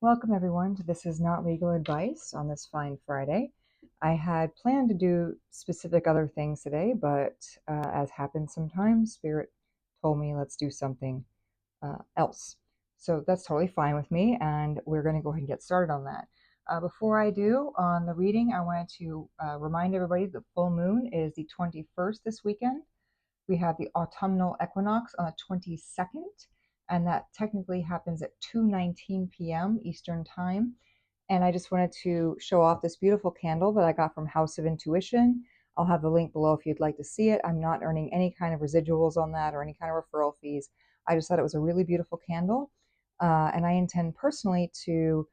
Welcome everyone to This Is Not Legal Advice on this fine Friday. I had planned to do specific other things today, but as happens sometimes, Spirit told me let's do something else. So that's totally fine with me, and we're going to go ahead and get started on that. Before I do on the reading, I wanted to remind everybody the full moon is the 21st this weekend. We have the autumnal equinox on the 22nd, and that technically happens at 2:19 p.m. Eastern Time. And I just wanted to show off this beautiful candle that I got from House of Intuition. I'll have the link below if you'd like to see it. I'm not earning any kind of residuals on that or any kind of referral fees. I just thought it was a really beautiful candle. And I intend personally to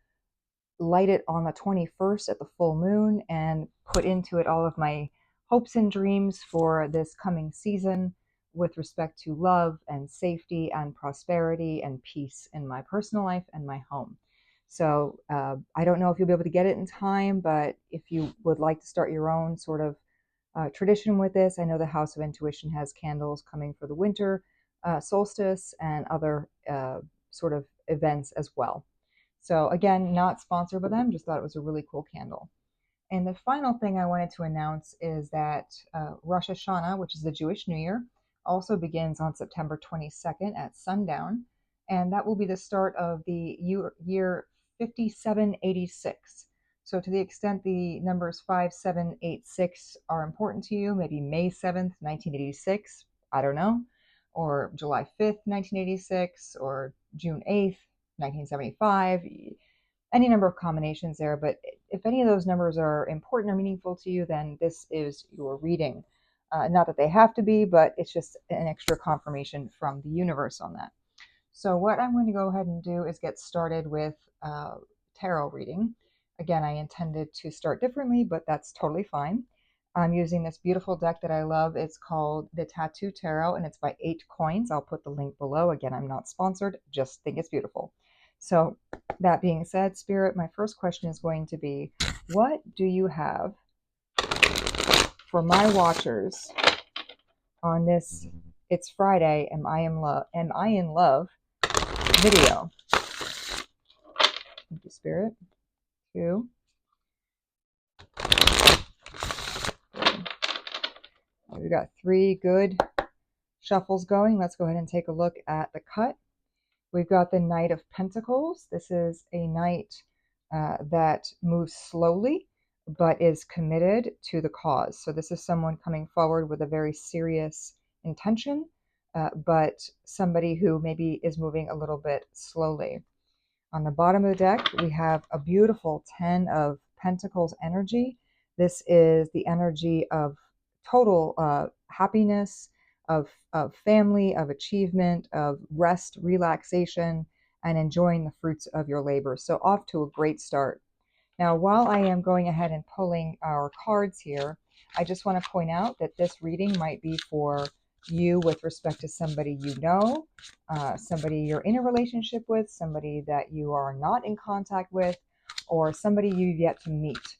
light it on the 21st at the full moon and put into it all of my hopes and dreams for this coming season with respect to love and safety and prosperity and peace in my personal life and my home. So I don't know if you'll be able to get it in time, but if you would like to start your own sort of tradition with this, I know the House of Intuition has candles coming for the winter solstice and other sort of events as well. So again, not sponsored by them, just thought it was a really cool candle. And the final thing I wanted to announce is that Rosh Hashanah, which is the Jewish New Year, also begins on September 22nd at sundown. And that will be the start of the year 5786. So to the extent the numbers 5786 are important to you, maybe May 7th, 1986, I don't know, or July 5th, 1986, or June 8th, 1975, any number of combinations there. But if any of those numbers are important or meaningful to you, then this is your reading. Not that they have to be, but it's just an extra confirmation from the universe on that. So what I'm going to go ahead and do is get started with tarot reading. Again, I intended to start differently, but that's totally fine. I'm using this beautiful deck that I love. It's called the Tattoo Tarot, and it's by 8 Coins. I'll put the link below. Again, I'm not sponsored, just think it's beautiful. So that being said, Spirit, my first question is going to be, what do you have for my watchers on this It's Friday, Am I in Love video? Thank you, Spirit. 2. We've got 3 good shuffles going. Let's go ahead and take a look at the cut. We've got the Knight of Pentacles. This is a knight that moves slowly but is committed to the cause. So this is someone coming forward with a very serious intention, but somebody who maybe is moving a little bit slowly. On the bottom of the deck, we have a beautiful 10 of Pentacles energy. This is the energy of total happiness, of family, of achievement, of rest, relaxation, and enjoying the fruits of your labor. So off to a great start. Now, while I am going ahead and pulling our cards here, I just want to point out that this reading might be for you with respect to somebody you know, somebody you're in a relationship with, somebody that you are not in contact with, or somebody you've yet to meet.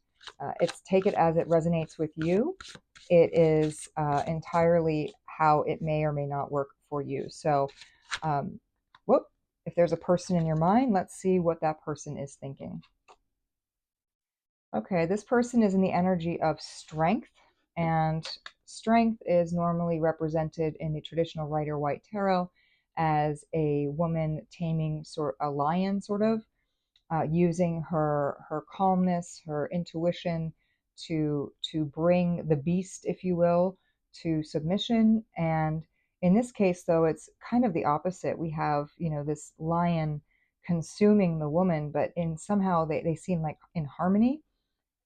Take it as it resonates with you. It is entirely how it may or may not work for you. So, if there's a person in your mind, let's see what that person is thinking. Okay, this person is in the energy of strength, and strength is normally represented in the traditional Rider-Waite tarot as a woman taming a lion, sort of, using her calmness, her intuition to bring the beast, if you will, to submission. And in this case, though, it's kind of the opposite. We have, this lion consuming the woman, but in somehow they seem like in harmony.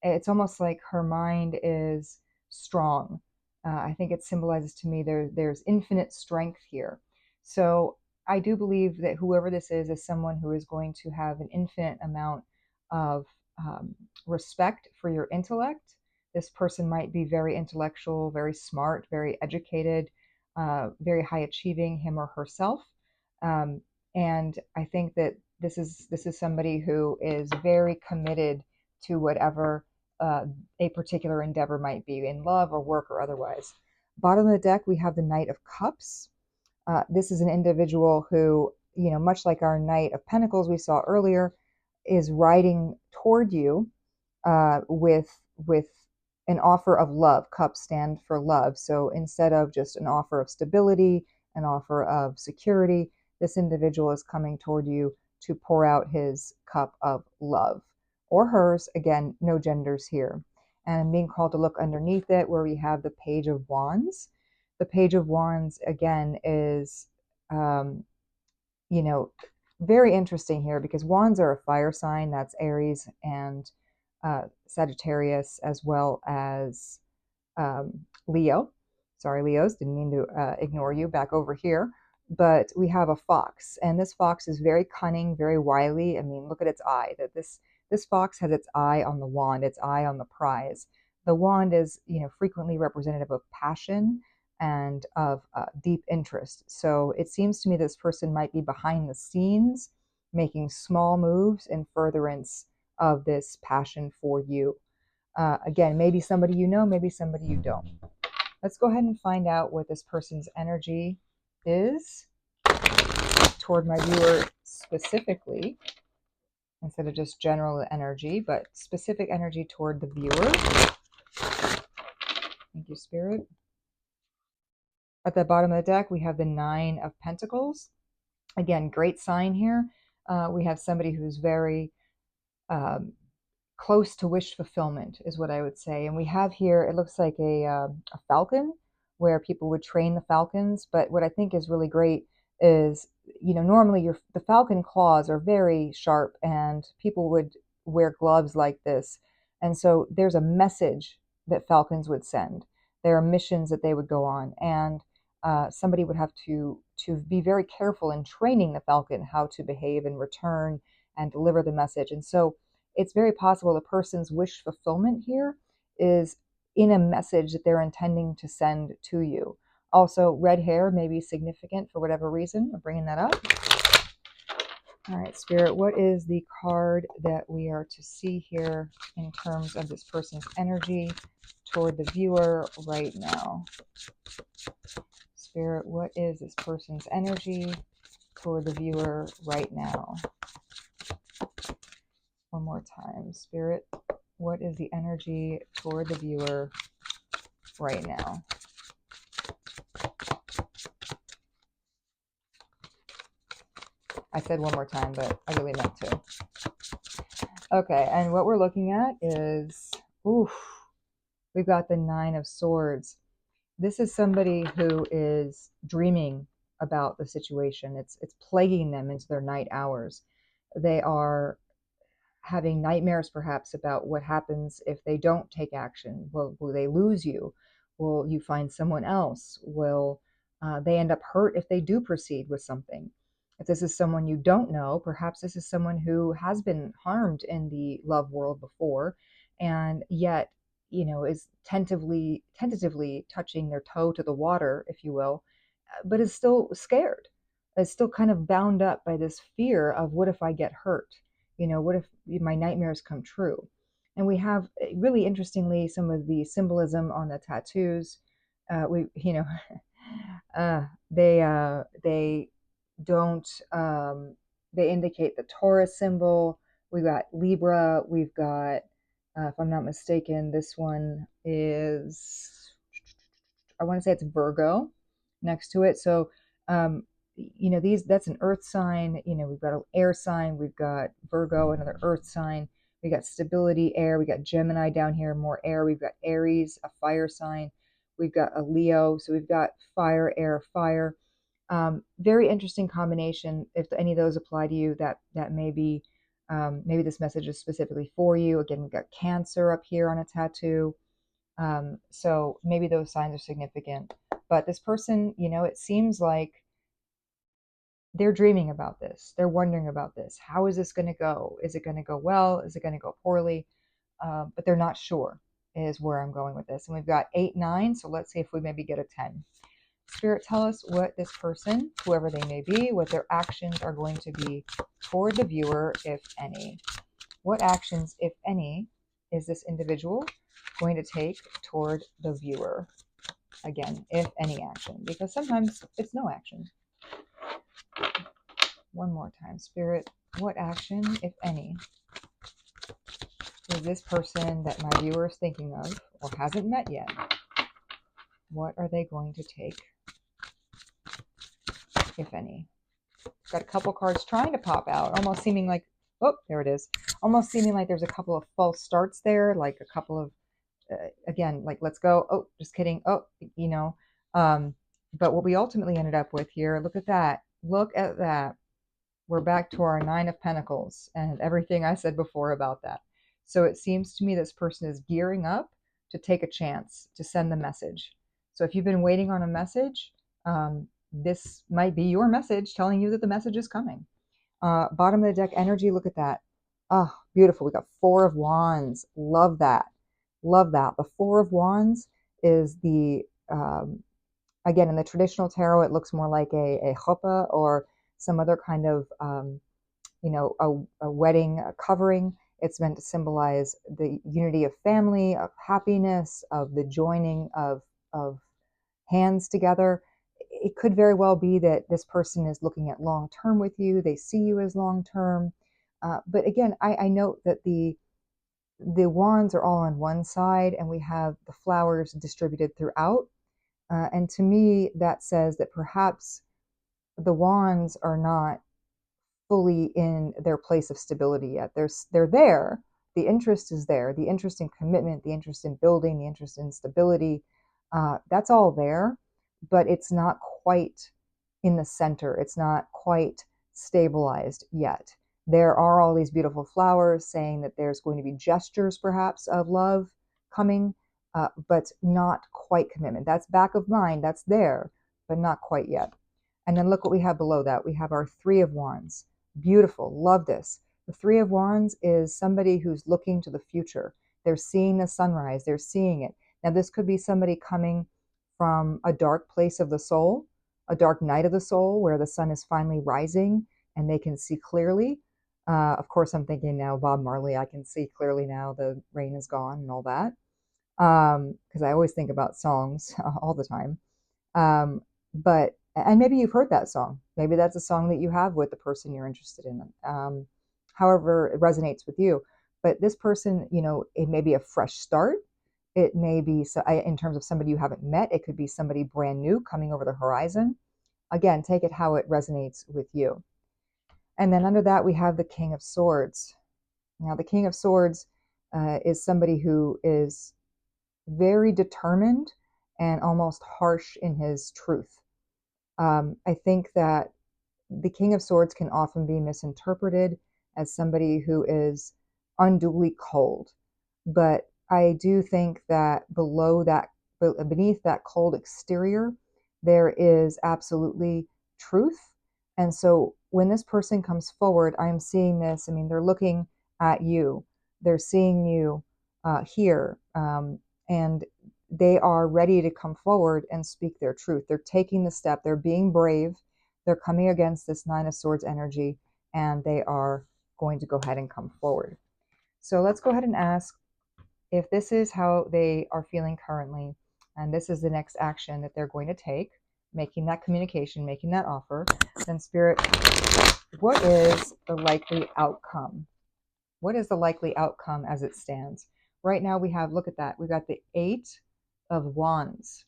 It's almost like her mind is strong. I think it symbolizes to me there's infinite strength here. So I do believe that whoever this is someone who is going to have an infinite amount of respect for your intellect. This person might be very intellectual, very smart, very educated, very high achieving, him or herself. And I think that this is somebody who is very committed to whatever a particular endeavor might be, in love or work or otherwise. Bottom of the deck, we have the Knight of Cups. This is an individual who, much like our Knight of Pentacles we saw earlier, is riding toward you with an offer of love. Cups stand for love. So instead of just an offer of stability, an offer of security, this individual is coming toward you to pour out his cup of love, or hers. Again, no genders here. And I'm being called to look underneath it where we have the Page of Wands. The Page of Wands, again, is, um, you know, very interesting here because wands are a fire sign. That's Aries and Sagittarius, as well as Leo. Sorry, Leos, didn't mean to ignore you. Back over here. But we have a fox, and this fox is very cunning, very wily. I mean, look at its eye. That this fox has its eye on the wand, its eye on the prize. The wand is, frequently representative of passion and of deep interest. So it seems to me this person might be behind the scenes, making small moves in furtherance of this passion for you. Again, maybe somebody you know, maybe somebody you don't. Let's go ahead and find out what this person's energy is toward my viewer specifically, instead of just general energy, but specific energy toward the viewer. Thank you, Spirit. At the bottom of the deck, we have the Nine of Pentacles. Again, great sign here. We have somebody who's very close to wish fulfillment is what I would say. And we have here, it looks like a falcon, where people would train the falcons. But what I think is really great is, normally the falcon claws are very sharp and people would wear gloves like this. And so there's a message that falcons would send. There are missions that they would go on. And somebody would have to be very careful in training the falcon how to behave and return and deliver the message. And so it's very possible the person's wish fulfillment here is in a message that they're intending to send to you. Also, red hair may be significant for whatever reason. I'm bringing that up. All right, Spirit, what is the card that we are to see here in terms of this person's energy toward the viewer right now? Spirit, what is this person's energy toward the viewer right now? One more time. Spirit, what is the energy toward the viewer right now? I said one more time, but I really meant to. Okay, and what we're looking at is, we've got the Nine of Swords. This is somebody who is dreaming about the situation. It's plaguing them into their night hours. They are having nightmares perhaps about what happens if they don't take action. Will they lose you? Will you find someone else? Will they end up hurt if they do proceed with something? If this is someone you don't know, perhaps this is someone who has been harmed in the love world before, and yet, is tentatively touching their toe to the water, if you will, but is still scared. Is still kind of bound up by this fear of, what if I get hurt? What if my nightmares come true? And we have, really interestingly, some of the symbolism on the tattoos. We, they don't, they indicate the Taurus symbol. We've got Libra. We've got, if I'm not mistaken, this one is, I want to say it's Virgo next to it. So, that's an earth sign. We've got an air sign. We've got Virgo, another earth sign. We got stability, air. We got Gemini down here, more air. We've got Aries, a fire sign. We've got a Leo. So we've got fire, air, fire. Very interesting combination. If any of those apply to you, that may be, maybe this message is specifically for you. Again, we've got Cancer up here on a tattoo. So maybe those signs are significant. But this person, it seems like they're dreaming about this. They're wondering about this. How is this going to go? Is it going to go well? Is it going to go poorly? But they're not sure, is where I'm going with this. And we've got 8, 9. So let's see if we maybe get a 10. Spirit, tell us what this person, whoever they may be, what their actions are going to be toward the viewer, if any. What actions, if any, is this individual going to take toward the viewer? Again, if any action, because sometimes it's no action. One more time, Spirit, What action, if any, is this person that my viewer is thinking of or hasn't met yet? What are they going to take, if any? Got a couple cards trying to pop out, almost seeming like, oh, there it is. Almost seeming like there's a couple of false starts there, like a couple of, again, like, let's go. Oh, just kidding. Oh, you know. But what we ultimately ended up with here, look at that. Look at that. We're back to our Nine of Pentacles and everything I said before about that. So it seems to me this person is gearing up to take a chance, to send the message. So if you've been waiting on a message, this might be your message telling you that the message is coming. Bottom of the deck energy, look at that. Oh, beautiful. We got Four of Wands. Love that. Love that. The Four of Wands is the, again, in the traditional tarot, it looks more like a chuppah or some other kind of, a wedding covering. It's meant to symbolize the unity of family, of happiness, of the joining of hands together. It could very well be that this person is looking at long term with you. They see you as long term. But again, I note that the wands are all on one side, and we have the flowers distributed throughout. And to me, that says that perhaps the wands are not fully in their place of stability yet. They're there. The interest is there. The interest in commitment, the interest in building, the interest in stability. That's all there, but it's not quite in the center. It's not quite stabilized yet. There are all these beautiful flowers saying that there's going to be gestures, perhaps, of love coming, but not quite commitment. That's back of mind. That's there, but not quite yet. And then look what we have below that. We have our Three of Wands. Beautiful. Love this. The Three of Wands is somebody who's looking to the future. They're seeing the sunrise. They're seeing it. Now, this could be somebody coming from a dark place of the soul, a dark night of the soul where the sun is finally rising and they can see clearly. Of course, I'm thinking now, Bob Marley, I can see clearly now, the rain is gone and all that. Because I always think about songs all the time. And maybe you've heard that song. Maybe that's a song that you have with the person you're interested in. However, it resonates with you. But this person, it may be a fresh start. It may be, in terms of somebody you haven't met, it could be somebody brand new coming over the horizon. Again, take it how it resonates with you. And then under that, we have the King of Swords. Now, the King of Swords is somebody who is very determined and almost harsh in his truth. I think that the King of Swords can often be misinterpreted as somebody who is unduly cold. But I do think that beneath that cold exterior, there is absolutely truth. And so when this person comes forward, I'm seeing this. I mean, they're looking at you, they're seeing you here, and they are ready to come forward and speak their truth. They're taking the step, they're being brave, they're coming against this Nine of Swords energy, and they are going to go ahead and come forward. So let's go ahead and ask if this is how they are feeling currently, and this is the next action that they're going to take, making that communication, making that offer, then Spirit, what is the likely outcome? What is the likely outcome as it stands? Right now we have, look at that, we've got the Eight of Wands.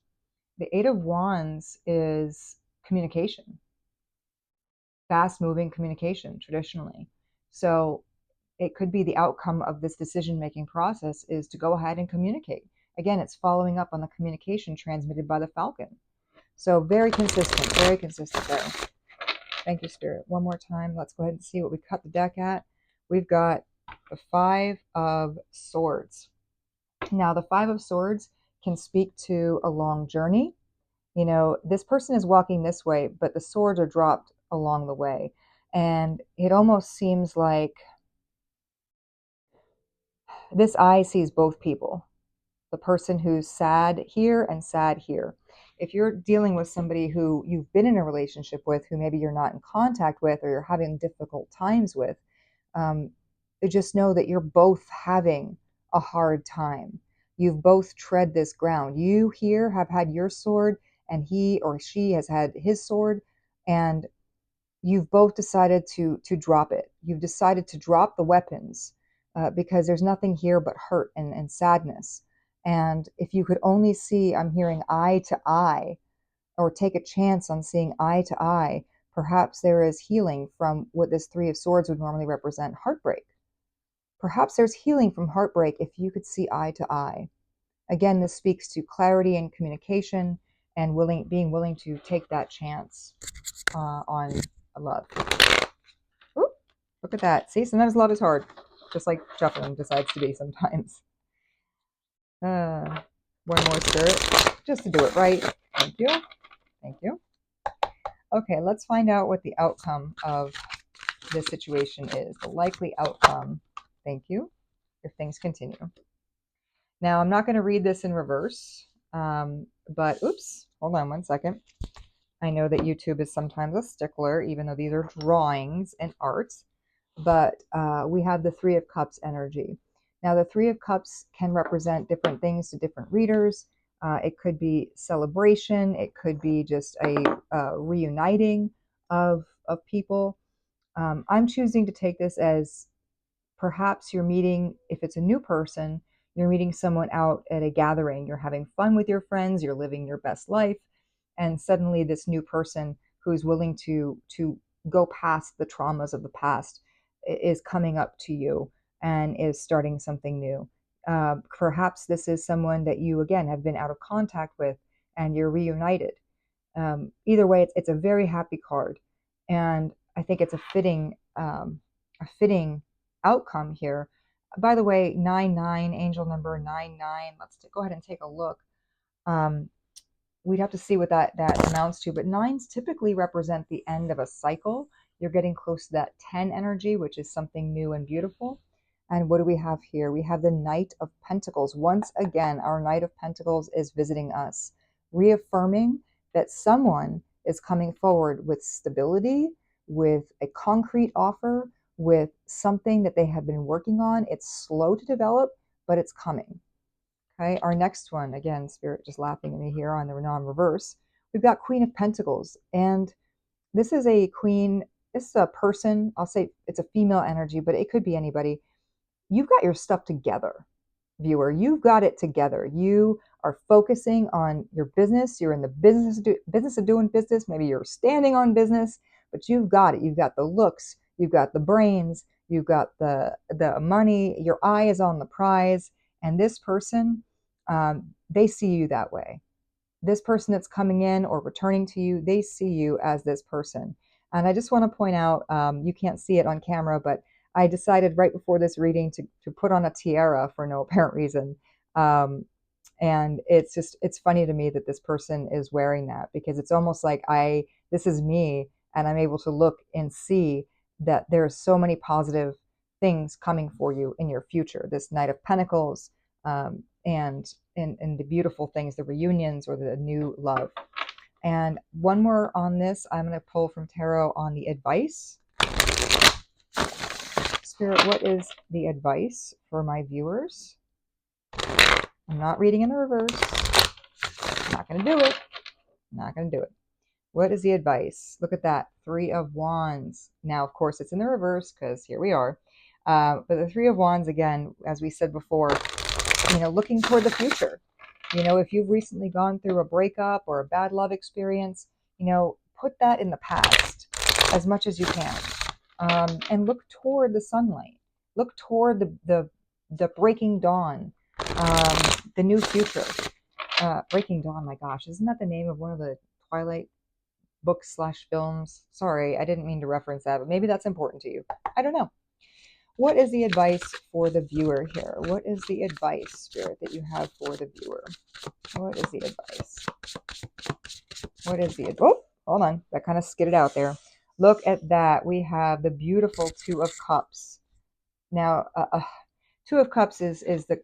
The Eight of Wands is communication, fast moving communication traditionally. So it could be the outcome of this decision-making process is to go ahead and communicate. Again, it's following up on the communication transmitted by the Falcon. So very consistent there. Thank you, Spirit. One more time. Let's go ahead and see what we cut the deck at. We've got the Five of Swords. Now, the Five of Swords can speak to a long journey. This person is walking this way, but the swords are dropped along the way. And it almost seems like this eye sees both people, the person who's sad here and sad here. If you're dealing with somebody who you've been in a relationship with, who maybe you're not in contact with, or you're having difficult times with, just know that you're both having a hard time. You've both tread this ground. You here have had your sword, and he or she has had his sword, and you've both decided to drop it. You've decided to drop the weapons because there's nothing here but hurt and sadness. And if you could only see, I'm hearing eye to eye, or take a chance on seeing eye to eye, perhaps there is healing from what this Three of Swords would normally represent, heartbreak. Perhaps there's healing from heartbreak if you could see eye to eye. Again, this speaks to clarity and communication and being willing to take that chance on love. Ooh, look at that. See, sometimes love is hard, just like shuffling decides to be sometimes. One more spirit, just to do it right. Thank you. Thank you. Okay, let's find out what the outcome of this situation is. The likely outcome. Thank you. If things continue. Now, I'm not going to read this in reverse, but oops, hold on one second. I know that YouTube is sometimes a stickler, even though these are drawings and art, but we have the Three of Cups energy. Now, the Three of Cups can represent different things to different readers. It could be celebration. It could be just a reuniting of people. I'm choosing to take this as perhaps you're meeting, if it's a new person, you're meeting someone out at a gathering, you're having fun with your friends, you're living your best life, and suddenly this new person who's willing to go past the traumas of the past is coming up to you and is starting something new. Perhaps this is someone that you again have been out of contact with and you're reunited. Either way, it's a very happy card, and I think it's a fitting outcome here. By the way, 99, angel number 99. Let's go ahead and take a look. Um, we'd have to see what that amounts to, but nines typically represent the end of a cycle. You're getting close to that 10 energy, which is something new and beautiful. And what do we have here? We have the Knight of Pentacles. Once again, our Knight of Pentacles is visiting us, reaffirming that someone is coming forward with stability, with a concrete offer, with something that they have been working on. It's slow to develop, but it's coming. Okay, our next one, again, Spirit just laughing at me here on the non-reverse. We've got Queen of Pentacles, and this is a queen, this is a person, I'll say it's a female energy, but it could be anybody. You've got your stuff together, viewer. You've got it together. You are focusing on your business. You're in the business of doing business. Maybe you're standing on business, but you've got it. You've got the looks. You've got the brains. You've got the money. Your eye is on the prize. And this person, they see you that way. This person that's coming in or returning to you, they see you as this person. And I just want to point out, you can't see it on camera, but I decided right before this reading to put on a tiara for no apparent reason. And it's funny to me that this person is wearing that, because it's almost like this is me, and I'm able to look and see that there's so many positive things coming for you in your future. This Knight of Pentacles, and the beautiful things, the reunions or the new love. And one more on this, I'm going to pull from tarot on the advice. Spirit, what is the advice for my viewers? I'm not reading in the reverse. I'm not going to do it. I'm not going to do it. What is the advice? Look at that. Three of Wands. Now, of course, it's in the reverse because here we are. But the Three of Wands, again, as we said before, looking toward the future. If you've recently gone through a breakup or a bad love experience, put that in the past as much as you can. And look toward the sunlight. Look toward the breaking dawn, the new future. Breaking Dawn, my gosh, isn't that the name of one of the Twilight books / films? Sorry, I didn't mean to reference that, but maybe that's important to you. I don't know. What is the advice for the viewer here? What is the advice, Spirit, that you have for the viewer? What is the advice? What is the oh, hold on. That kind of skidded out there. Look at that. We have the beautiful Two of Cups. Now, Two of Cups is the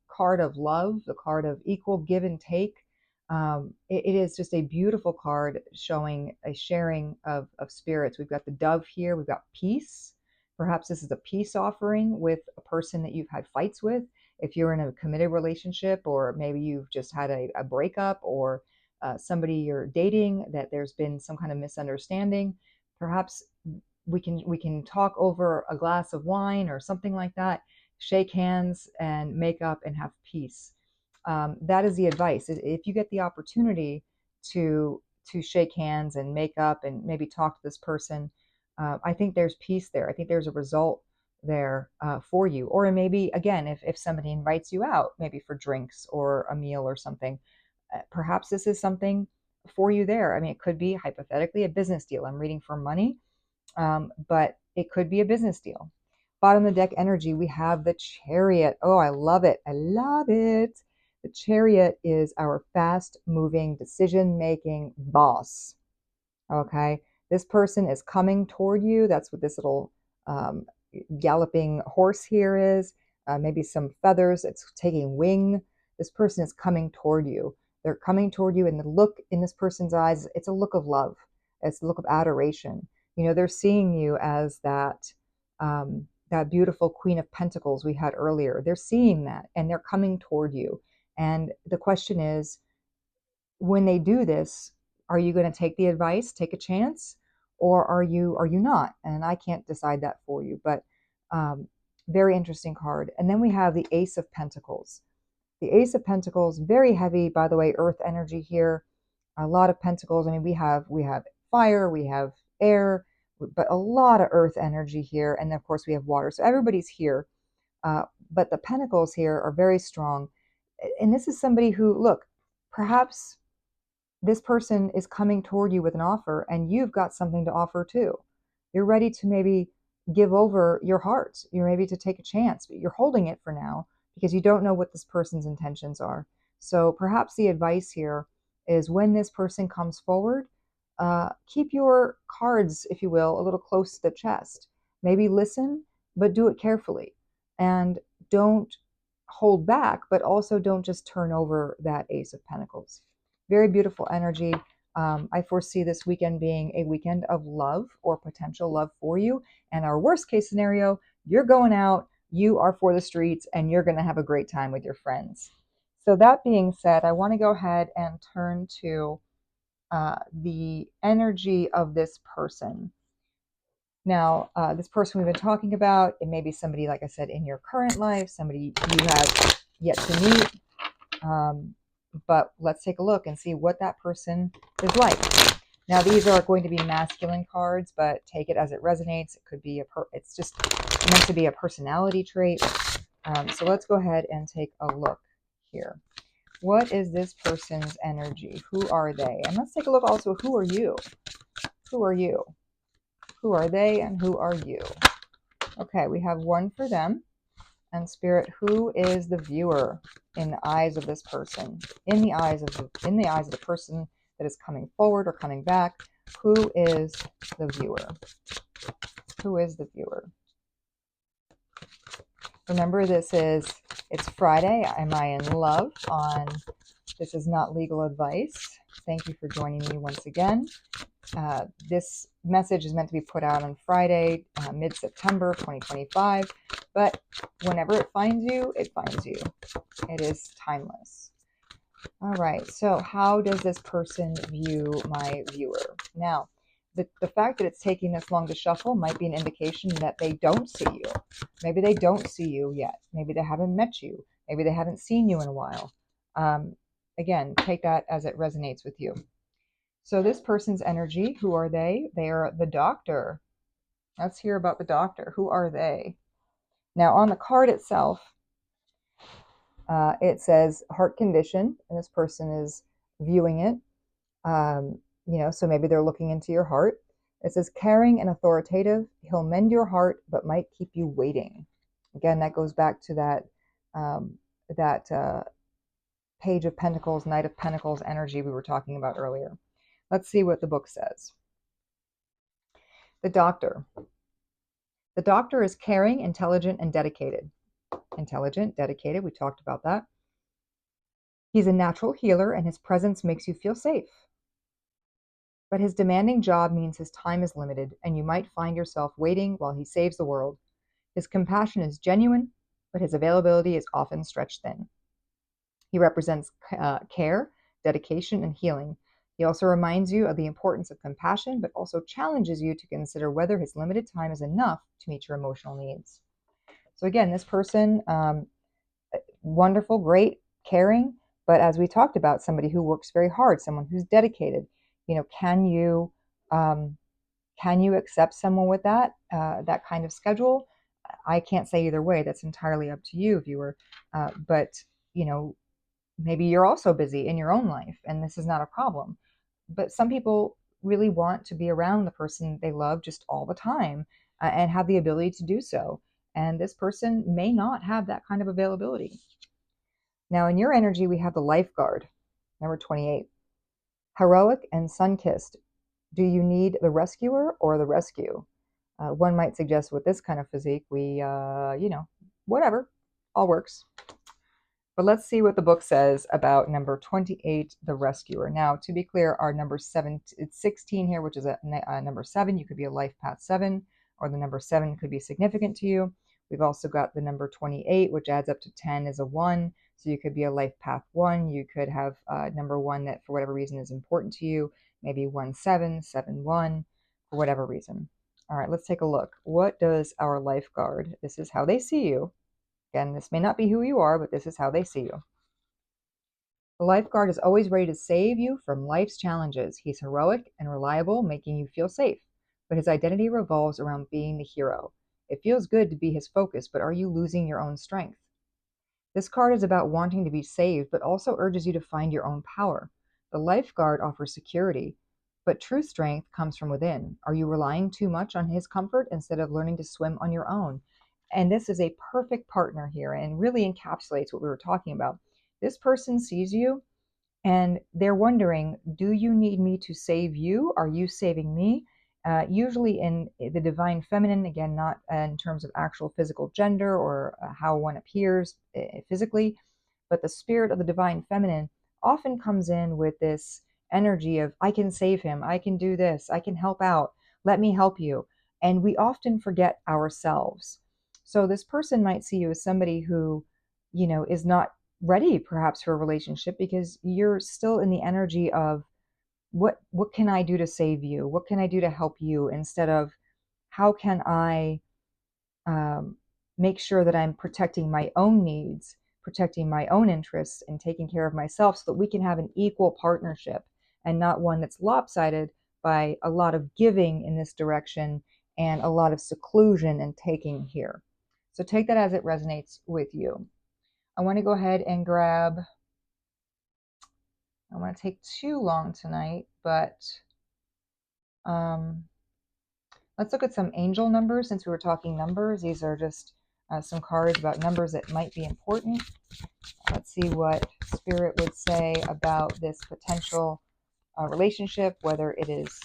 card of love, the card of equal give and take. It is just a beautiful card showing a sharing of spirits. We've got the dove here. We've got peace. Perhaps this is a peace offering with a person that you've had fights with. If you're in a committed relationship, or maybe you've just had a breakup, or somebody you're dating that there's been some kind of misunderstanding, Perhaps we can talk over a glass of wine or something like that, shake hands and make up and have peace. That is the advice. If you get the opportunity to shake hands and make up and maybe talk to this person, I think there's peace there. I think there's a result there for you. Or maybe again, if somebody invites you out, maybe for drinks or a meal or something, perhaps this is something for you there. I mean, it could be hypothetically a business deal. I'm reading for money, but it could be a business deal. Bottom of the deck energy, we have the Chariot. Oh, I love it. I love it. The Chariot is our fast moving, decision making boss. Okay. This person is coming toward you. That's what this little um, galloping horse here is. Maybe some feathers. It's taking wing. This person is coming toward you. They're coming toward you, and the look in this person's eyes, it's a look of love. It's a look of adoration. You know, they're seeing you as that beautiful Queen of Pentacles we had earlier. They're seeing that, and they're coming toward you. And the question is, when they do this, are you going to take the advice, take a chance, or are you not? And I can't decide that for you, but very interesting card. And then we have the Ace of Pentacles. The Ace of Pentacles, very heavy, by the way, earth energy here. A lot of pentacles. I mean, we have fire, we have air, but a lot of earth energy here, and of course we have water. So everybody's here, but the pentacles here are very strong. And this is somebody who, look, perhaps this person is coming toward you with an offer, and you've got something to offer too. You're ready to maybe give over your heart. You're maybe to take a chance, but you're holding it for now because you don't know what this person's intentions are. So perhaps the advice here is, when this person comes forward, keep your cards, if you will, a little close to the chest. Maybe listen, but do it carefully. And don't hold back, but also don't just turn over that Ace of Pentacles. Very beautiful energy. I foresee this weekend being a weekend of love or potential love for you. And our worst case scenario, you're going out, you are for the streets, and you're going to have a great time with your friends. So that being said, I want to go ahead and turn to the energy of this person. Now, this person we've been talking about, it may be somebody, like I said, in your current life, somebody you have yet to meet. But let's take a look and see what that person is like. Now, these are going to be masculine cards, but take it as it resonates. It could be it's just meant to be a personality trait. So let's go ahead and take a look here. What is this person's energy? Who are they? And let's take a look also, who are you? Who are you? Who are they and who are you? Okay, we have one for them. And Spirit, who is the viewer in the eyes of this person? In the eyes of the person that is coming forward or coming back, who is the viewer? Who is the viewer? Remember, it's Friday. Am I in love? This is not legal advice. Thank you for joining me once again. This message is meant to be put out on Friday, mid-September 2025, but whenever it finds you, it finds you. It is timeless. All right, so how does this person view my viewer? Now, the fact that it's taking this long to shuffle might be an indication that they don't see you. Maybe they don't see you yet. Maybe they haven't met you. Maybe they haven't seen you in a while. Again, take that as it resonates with you. So this person's energy, who are they? They are the Doctor. Let's hear about the Doctor. Who are they? Now, on the card itself, it says heart condition, and this person is viewing it. So maybe they're looking into your heart. It says caring and authoritative. He'll mend your heart, but might keep you waiting. Again, that goes back to that Page of Pentacles, Knight of Pentacles energy we were talking about earlier. Let's see what the book says. The Doctor. The Doctor is caring, intelligent, and dedicated. Intelligent, dedicated, we talked about that. He's a natural healer, and his presence makes you feel safe. But his demanding job means his time is limited, and you might find yourself waiting while he saves the world. His compassion is genuine, but his availability is often stretched thin. He represents care, dedication, and healing. He also reminds you of the importance of compassion, but also challenges you to consider whether his limited time is enough to meet your emotional needs. So, again, this person, wonderful, great, caring, but as we talked about, somebody who works very hard, someone who's dedicated. Um, can you accept someone with that kind of schedule? I can't say either way. That's entirely up to you, viewer. But you know, maybe you're also busy in your own life, and this is not a problem. But some people really want to be around the person they love just all the time, and have the ability to do so. And this person may not have that kind of availability. Now, in your energy, we have the lifeguard, number 28. Heroic and sun kissed. Do you need the rescuer or the rescue? One might suggest with this kind of physique, whatever, all works. But let's see what the book says about number 28, the rescuer. Now, to be clear, our number 7, it's 16 here, which is a number 7. You could be a life path 7, or the number 7 could be significant to you. We've also got the number 28, which adds up to 10 is a 1. So you could be a life path 1. You could have number 1 that for whatever reason is important to you, maybe 1 7, 7 1, for whatever reason. All right, let's take a look. What does our lifeguard, this is how they see you. Again, this may not be who you are, but this is how they see you. The lifeguard is always ready to save you from life's challenges. He's heroic and reliable, making you feel safe. But his identity revolves around being the hero. It feels good to be his focus, but are you losing your own strength? This card is about wanting to be saved, but also urges you to find your own power. The lifeguard offers security, but true strength comes from within. Are you relying too much on his comfort instead of learning to swim on your own? And this is a perfect partner here and really encapsulates what we were talking about. This person sees you and they're wondering, do you need me to save you? Are you saving me? Usually in the divine feminine, again, not in terms of actual physical gender or how one appears physically, but the spirit of the divine feminine often comes in with this energy of, I can save him, I can do this, I can help out, let me help you. And we often forget ourselves. So this person might see you as somebody who, is not ready perhaps for a relationship because you're still in the energy of what can I do to save you? What can I do to help you? Instead of how can I um, make sure that I'm protecting my own needs, protecting my own interests, and taking care of myself so that we can have an equal partnership and not one that's lopsided by a lot of giving in this direction and a lot of seclusion and taking here. So take that as it resonates with you. I want to go ahead and grab, I don't want to take too long tonight, but um, let's look at some angel numbers since we were talking numbers. These are just some cards about numbers that might be important. Let's see what Spirit would say about this potential relationship, whether it is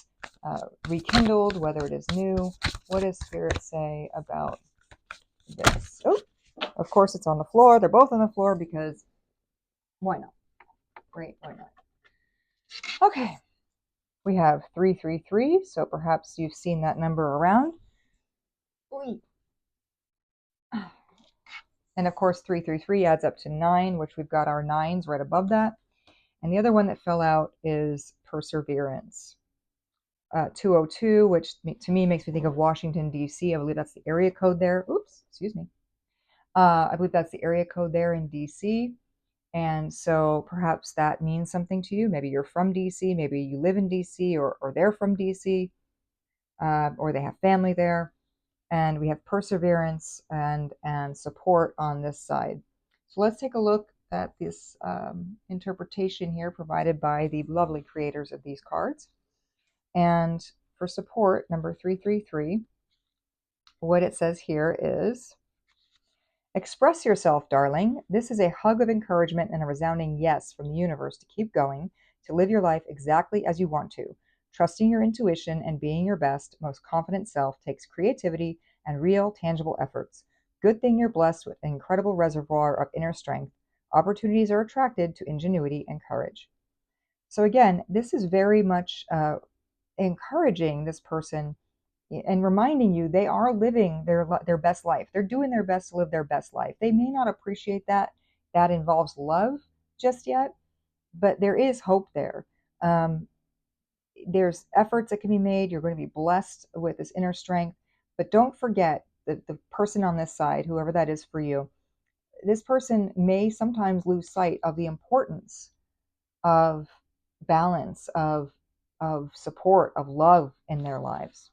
rekindled, whether it is new. What does Spirit say about this? Oh, of course it's on the floor. They're both on the floor because why not? Great, why not? Okay, we have 333, so perhaps you've seen that number around. And of course, 333 adds up to 9, which we've got our 9s right above that. And the other one that fell out is perseverance. 202, which to me makes me think of Washington, D.C. I believe that's the area code there. Oops, excuse me. I believe that's the area code there in D.C. And so perhaps that means something to you. Maybe you're from D.C., maybe you live in D.C., or they're from D.C., or they have family there. And we have perseverance and support on this side. So let's take a look at this interpretation here provided by the lovely creators of these cards. And for support, number 333, what it says here is, express yourself, darling. This is a hug of encouragement and a resounding yes from the universe to keep going, to live your life exactly as you want to. Trusting your intuition and being your best, most confident self takes creativity and real, tangible efforts. Good thing you're blessed with an incredible reservoir of inner strength. Opportunities are attracted to ingenuity and courage. So again, this is very much encouraging this person and reminding you they are living their best life. They're doing their best to live their best life. They may not appreciate that involves love just yet, but there is hope there. there's efforts that can be made. You're going to be blessed with this inner strength. But don't forget that the person on this side, whoever that is for you, this person may sometimes lose sight of the importance of balance, of support, of love in their lives.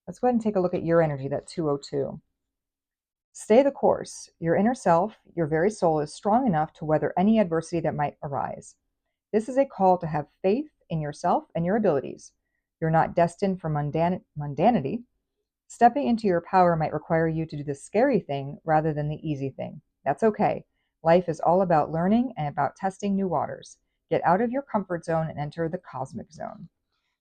Let's go ahead and take a look at your energy, that 202. Stay the course. Your inner self, your very soul, is strong enough to weather any adversity that might arise. This is a call to have faith in yourself and your abilities. You're not destined for mundanity. Stepping into your power might require you to do the scary thing rather than the easy thing. That's okay. Life is all about learning and about testing new waters. Get out of your comfort zone and enter the cosmic zone.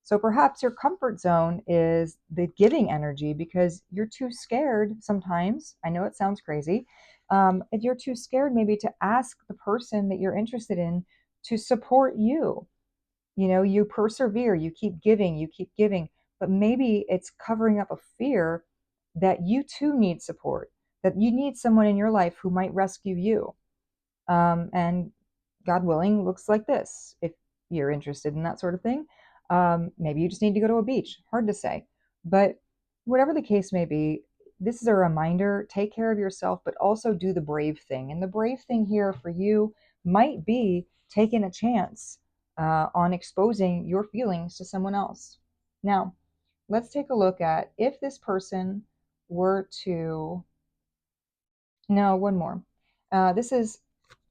So perhaps your comfort zone is the giving energy because you're too scared sometimes. I know it sounds crazy. If you're too scared, maybe to ask the person that you're interested in to support you. You know, you persevere, you keep giving, but maybe it's covering up a fear that you too need support, that you need someone in your life who might rescue you. And God willing, looks like this. If you're interested in that sort of thing, maybe you just need to go to a beach. Hard to say. But whatever the case may be, this is a reminder, take care of yourself, but also do the brave thing. And the brave thing here for you might be taking a chance on exposing your feelings to someone else. Now, let's take a look at if this person were to, no, one more. This is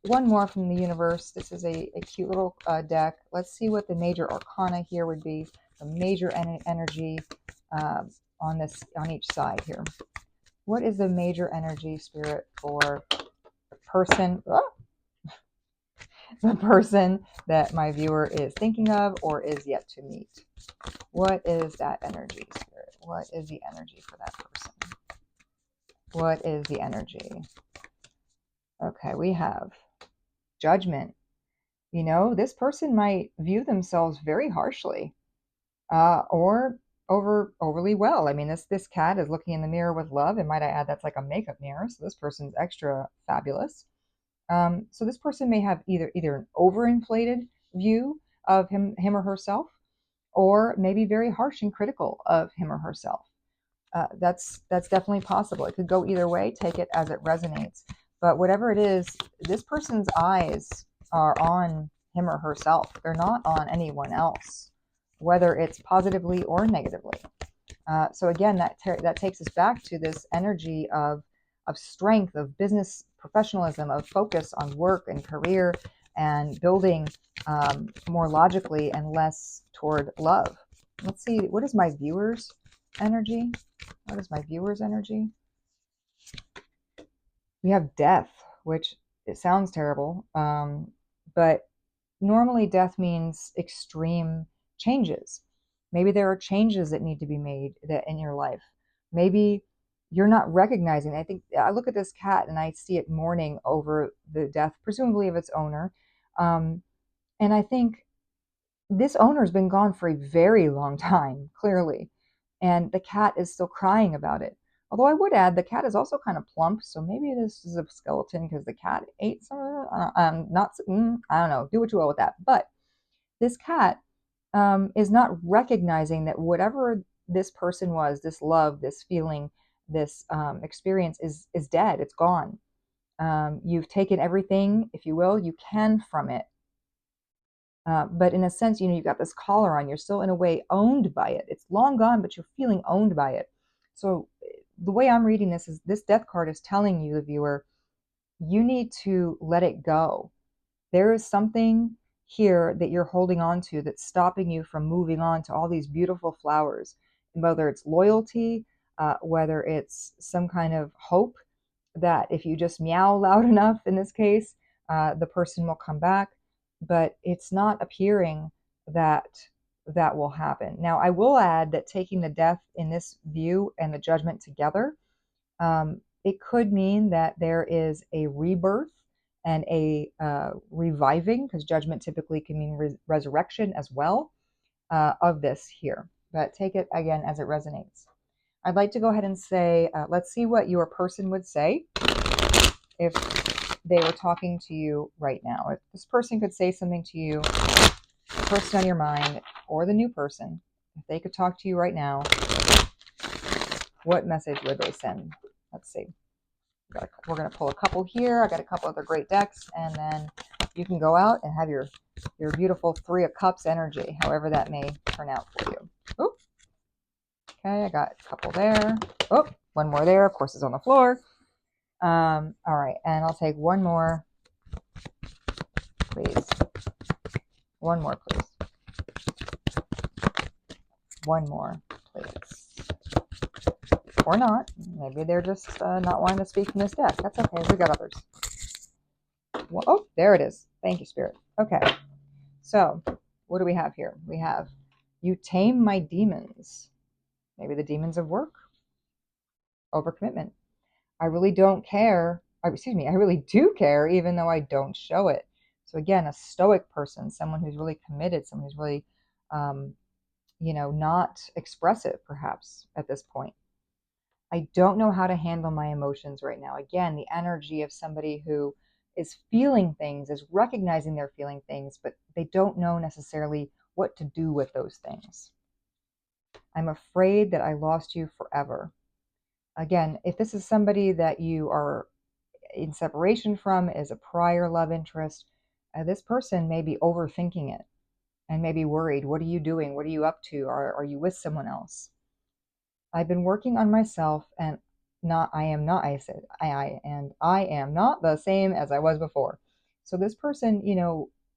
one more from the universe. This is a cute little deck. Let's see what the major arcana here would be. The major energy on each side here. What is the major energy, Spirit, for the person? The person that my viewer is thinking of or is yet to meet. What is that energy, Spirit? What is the energy for that person? What is the energy? Okay, we have judgment. You know, this person might view themselves very harshly or overly well. I mean, this cat is looking in the mirror with love, and might I add, that's like a makeup mirror, so this person's extra fabulous. So this person may have either an overinflated view of him or herself, or maybe very harsh and critical of him or herself. That's definitely possible. It could go either way. Take it as it resonates. But whatever it is, this person's eyes are on him or herself. They're not on anyone else, whether it's positively or negatively. So again, that takes us back to this energy of strength, of business professionalism, of focus on work and career and building more logically and less toward love. Let's see, what is my viewer's energy? What is my viewer's energy? We have death, which it sounds terrible, but normally death means extreme changes. Maybe there are changes that need to be made that in your life. Maybe you're not recognizing. I think I look at this cat and I see it mourning over the death, presumably of its owner. And I think this owner's been gone for a very long time, clearly. And the cat is still crying about it. Although I would add, the cat is also kind of plump, so maybe this is a skeleton because the cat ate some of it. I don't know. Do what you will with that. But this cat is not recognizing that whatever this person was, this love, this feeling, this experience is dead. It's gone. You've taken everything, if you will, you can from it. But in a sense, you know, you've got this collar on. You're still in a way owned by it. It's long gone, but you're feeling owned by it. So the way I'm reading this is this death card is telling you, the viewer, you need to let it go. There is something here that you're holding on to that's stopping you from moving on to all these beautiful flowers. And whether it's loyalty, whether it's some kind of hope that if you just meow loud enough, in this case, the person will come back. But it's not appearing that that will happen. Now, I will add that taking the death in this view and the judgment together, it could mean that there is a rebirth and a reviving, because judgment typically can mean resurrection as well, of this here. But take it again as it resonates. I'd like to go ahead and say, let's see what your person would say if they were talking to you right now. If this person could say something to you, the person on your mind, or the new person, if they could talk to you right now, what message would they send? Let's see. We're going to pull a couple here. I got a couple other great decks, and then you can go out and have your beautiful Three of Cups energy, however that may turn out for you. Oop. Okay, I got a couple there. Oh, one more there. Of course, it's on the floor. All right, and I'll take one more, please. One more, please. One more, please. Or not. Maybe they're just not wanting to speak from this deck. That's okay. We got others. Well, oh, there it is. Thank you, Spirit. Okay. So, what do we have here? We have, you tame my demons. Maybe the demons of work, overcommitment. I really don't care. Excuse me, I really do care, even though I don't show it. So again, a stoic person, someone who's really committed, someone who's really, not expressive, perhaps at this point. I don't know how to handle my emotions right now. Again, the energy of somebody who is feeling things, is recognizing they're feeling things, but they don't know necessarily what to do with those things. I'm afraid that I lost you forever. Again, if this is somebody that you are in separation from, is a prior love interest, this person may be overthinking it and may be worried. What are you doing? What are you up to? Are you with someone else? I've been working on myself, and I am not the same as I was before. So this person,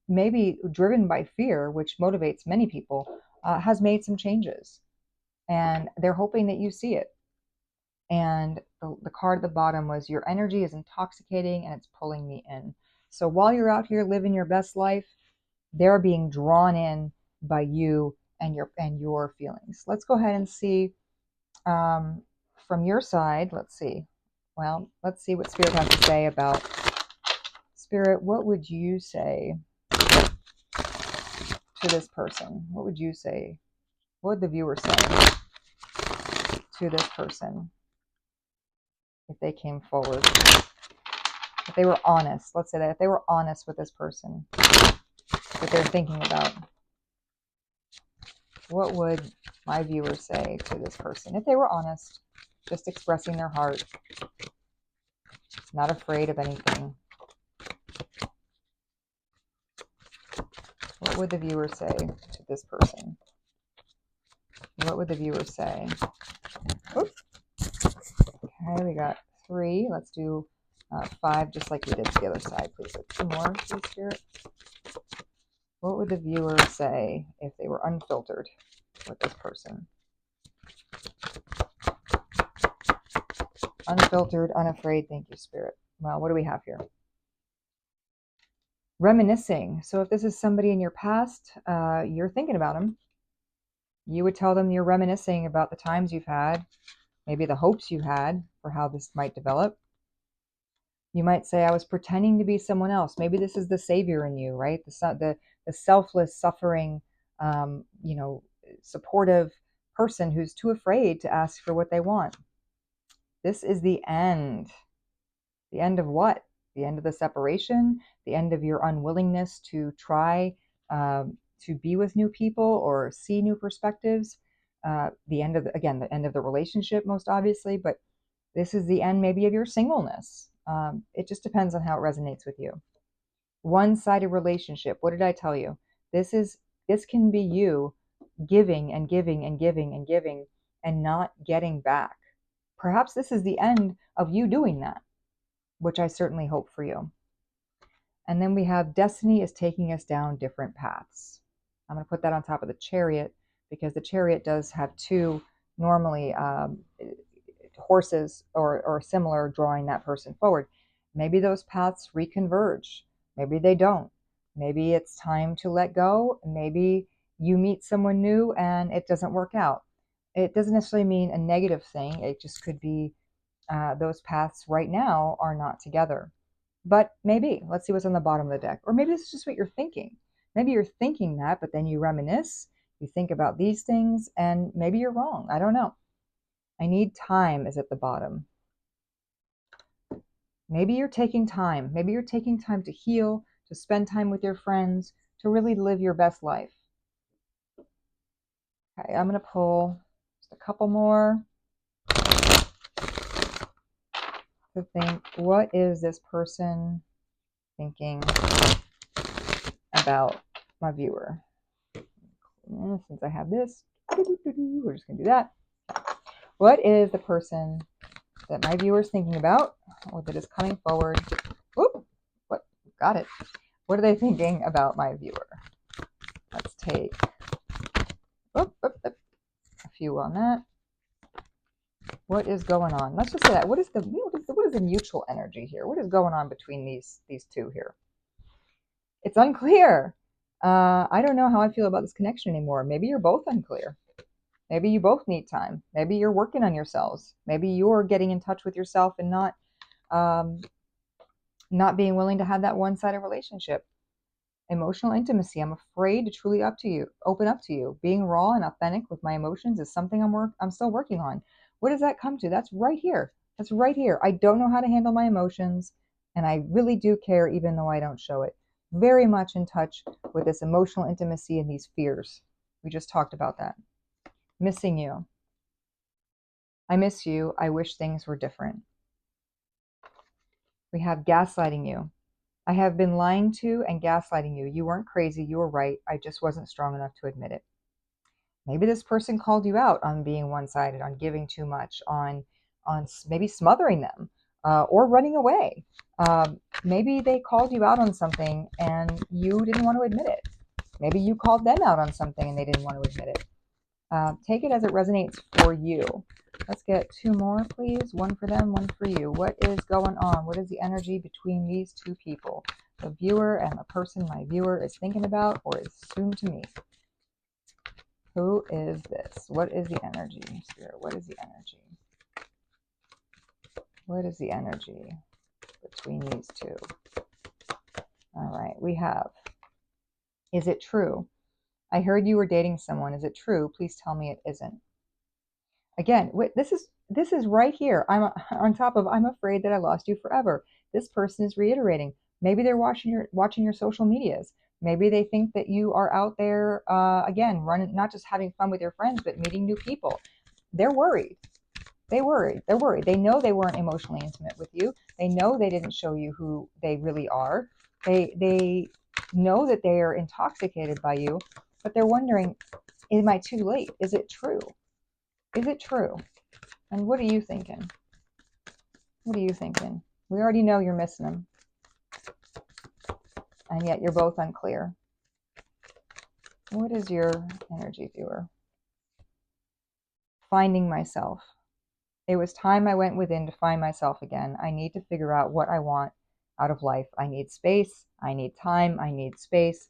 maybe driven by fear, which motivates many people, has made some changes, and they're hoping that you see it. And the card at the bottom was, your energy is intoxicating and it's pulling me in. So while you're out here living your best life, they're being drawn in by you and your feelings. Let's go ahead and see from your side. Let's see. Well, let's see what Spirit has to say about Spirit. What would you say to this person? What would you say? What would the viewer say to this person if they came forward? If they were honest, let's say that if they were honest with this person that they're thinking about, what would my viewers say to this person if they were honest, just expressing their heart, not afraid of anything? What would the viewer say to this person? What would the viewer say? Oops. Okay, we got 3. Let's do 5, just like we did to the other side, please. So 2 more, please, Spirit. What would the viewer say if they were unfiltered with this person? Unfiltered, unafraid. Thank you, Spirit. Well, what do we have here? Reminiscing. So if this is somebody in your past, you're thinking about them. You would tell them you're reminiscing about the times you've had, maybe the hopes you had for how this might develop. You might say, I was pretending to be someone else. Maybe this is the savior in you, right? The selfless, suffering, supportive person who's too afraid to ask for what they want. This is the end. The end of what? The end of the separation? The end of your unwillingness to try to be with new people or see new perspectives? The end of the end of the relationship, most obviously, but this is the end maybe of your singleness. It just depends on how it resonates with you. One-sided relationship. What did I tell you? This can be you giving and giving and giving and giving and not getting back. Perhaps this is the end of you doing that, which I certainly hope for you. And then we have destiny is taking us down different paths. I'm going to put that on top of the Chariot because the Chariot does have 2 normally horses or similar drawing that person forward. Maybe those paths reconverge. Maybe they don't. Maybe it's time to let go. Maybe you meet someone new and it doesn't work out. It doesn't necessarily mean a negative thing. It just could be those paths right now are not together. But maybe, let's see what's on the bottom of the deck. Or maybe this is just what you're thinking. Maybe you're thinking that, but then you reminisce, you think about these things, and maybe you're wrong. I don't know. I need time is at the bottom. Maybe you're taking time. Maybe you're taking time to heal, to spend time with your friends, to really live your best life. Okay, I'm going to pull just a couple more to think, what is this person thinking about my viewer? Since I have this, we're just going to do that. What is the person that my viewer is thinking about, or that is coming forward? Whoop! What? Got it. What are they thinking about my viewer? Let's take a few on that. What is going on? Let's just say that. What is the mutual energy here? What is going on between these two here? It's unclear. I don't know how I feel about this connection anymore. Maybe you're both unclear. Maybe you both need time. Maybe you're working on yourselves. Maybe you're getting in touch with yourself and not being willing to have that one-sided relationship. Emotional intimacy. I'm afraid to truly open up to you. Being raw and authentic with my emotions is something I'm still working on. What does that come to? That's right here. That's right here. I don't know how to handle my emotions, and I really do care, even though I don't show it. Very much in touch with this emotional intimacy and these fears. We just talked about that. Missing you. I miss you. I wish things were different. We have gaslighting you. I have been lying to and gaslighting you. You weren't crazy. You were right. I just wasn't strong enough to admit it. Maybe this person called you out on being one-sided, on giving too much, on maybe smothering them, or running away. Maybe they called you out on something and you didn't want to admit it. Maybe you called them out on something and they didn't want to admit it. Take it as it resonates for you. Let's get two more, please. One for them, one for you. What is going on? What is the energy between these two people? The viewer and the person my viewer is thinking about or is soon to meet. Who is this? What is the energy, Spirit? What is the energy? What is the energy between these two? All right, we have, is it true? I heard you were dating someone. Is it true? Please tell me it isn't. Again, this is right here. I'm on top of, I'm afraid that I lost you forever. This person is reiterating. Maybe they're watching your social medias. Maybe they think that you are out there again, running, not just having fun with your friends, but meeting new people. They're worried. They're worried. They know they weren't emotionally intimate with you. They know they didn't show you who they really are. They know that they are intoxicated by you, but they're wondering, am I too late? Is it true? Is it true? And what are you thinking? What are you thinking? We already know you're missing them. And yet you're both unclear. What is your energy, viewer? Finding myself. It was time I went within to find myself again. I need to figure out what I want out of life. I need space. I need time. I need space.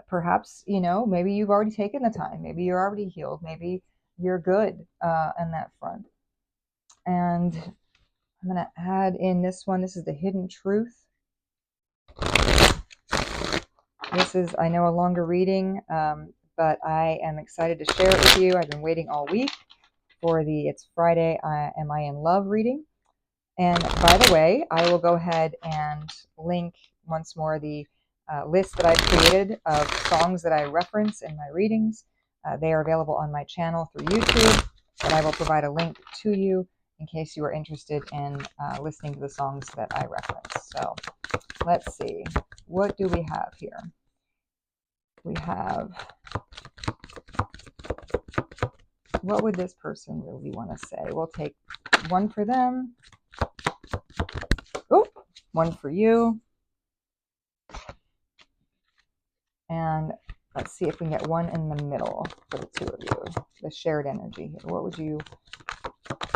Perhaps, maybe you've already taken the time. Maybe you're already healed. Maybe you're good on that front. And I'm going to add in this one. This is the hidden truth. This is, I know, a longer reading, but I am excited to share it with you. I've been waiting all week for the It's Friday, Am I in Love reading. And by the way, I will go ahead and link once more the list that I've created of songs that I reference in my readings. They are available on my channel through YouTube, but I will provide a link to you in case you are interested in listening to the songs that I reference. So let's see. What do we have here? We have, what would this person really want to say? We'll take one for them. Oh, one for you. And let's see if we can get one in the middle for the two of you. The shared energy here. What would you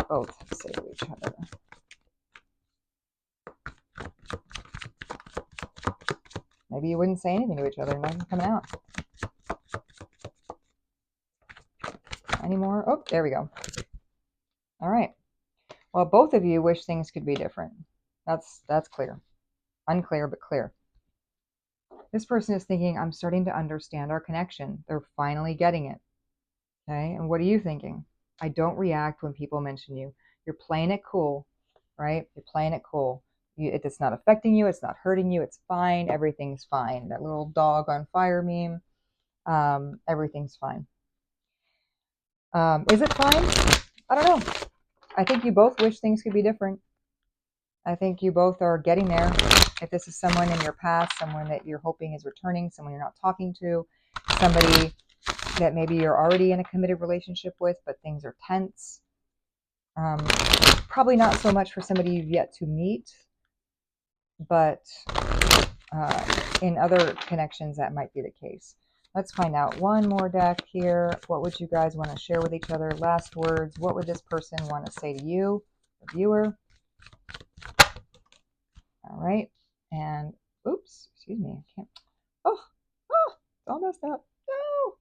both say to each other? Maybe you wouldn't say anything to each other. Nothing's coming out. Any more? Oh, there we go. All right. Well, both of you wish things could be different. That's clear. Unclear, but clear. This person is thinking, I'm starting to understand our connection. They're finally getting it. Okay. And what are you thinking? I don't react when people mention you. You're playing it cool, right? You're playing it cool. It's not affecting you. It's not hurting you. It's fine. Everything's fine. That little dog on fire meme. Everything's fine. Is it fine? I don't know. I think you both wish things could be different. I think you both are getting there. If this is someone in your past, someone that you're hoping is returning, someone you're not talking to, somebody that maybe you're already in a committed relationship with, but things are tense. Um, Probably not so much for somebody you've yet to meet, but in other connections, that might be the case. Let's find out one more deck here. What would you guys want to share with each other? Last words. What would this person want to say to you, the viewer? All right. And oops, excuse me. I can't. Oh, it's all messed up. No.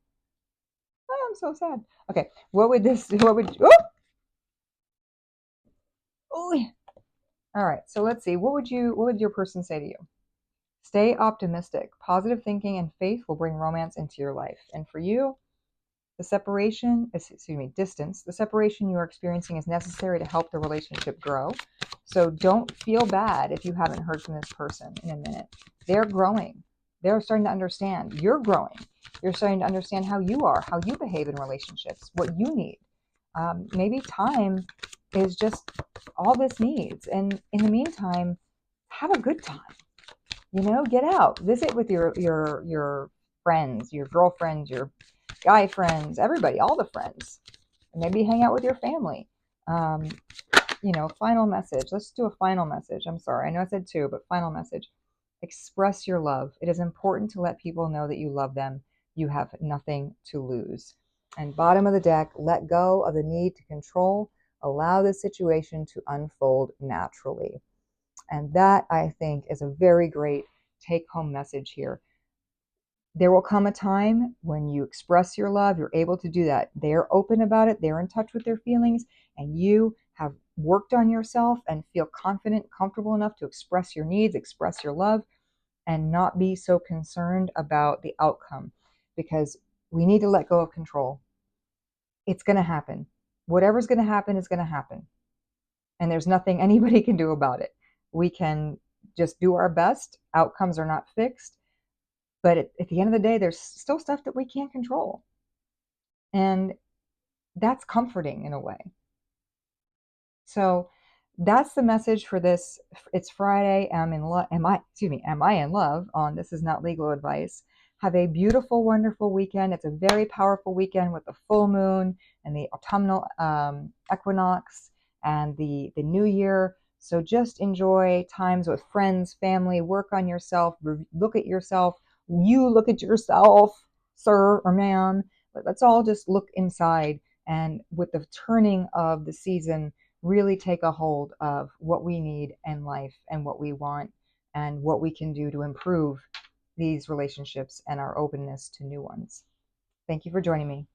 Oh, I'm so sad. Okay. What would this, what would, oh, all right. So let's see. What would your person say to you? Stay optimistic. Positive thinking and faith will bring romance into your life. And for you, distance, the separation you are experiencing is necessary to help the relationship grow. So don't feel bad if you haven't heard from this person in a minute. They're growing. They're starting to understand. You're growing. You're starting to understand how you are, how you behave in relationships, what you need. Maybe time is just all this needs. And in the meantime, have a good time. Get out, visit with your friends, your girlfriends, your guy friends, everybody, all the friends. Maybe hang out with your family. Um, Final message. Let's do a final message. I'm sorry, I know I said two, but final message. Express your love. It is important to let people know that you love them. You have nothing to lose. And bottom of the deck, let go of the need to control. Allow the situation to unfold naturally. And that, I think, is a very great take home message here. There will come a time when you express your love, you're able to do that. They're open about it, they're in touch with their feelings, and you have worked on yourself and feel confident, comfortable enough to express your needs, express your love, and not be so concerned about the outcome, because we need to let go of control. It's going to happen. Whatever's going to happen is going to happen. And there's nothing anybody can do about it. We can just do our best. Outcomes are not fixed. But at the end of the day, there's still stuff that we can't control. And that's comforting in a way. So that's the message for this. It's Friday. Am I in love on This Is Not Legal Advice. Have a beautiful, wonderful weekend. It's a very powerful weekend with the full moon and the autumnal equinox and the new year. So just enjoy times with friends, family, work on yourself, look at yourself. You look at yourself, sir or ma'am. Let's all just look inside. And with the turning of the season, really take a hold of what we need in life and what we want and what we can do to improve these relationships and our openness to new ones. Thank you for joining me.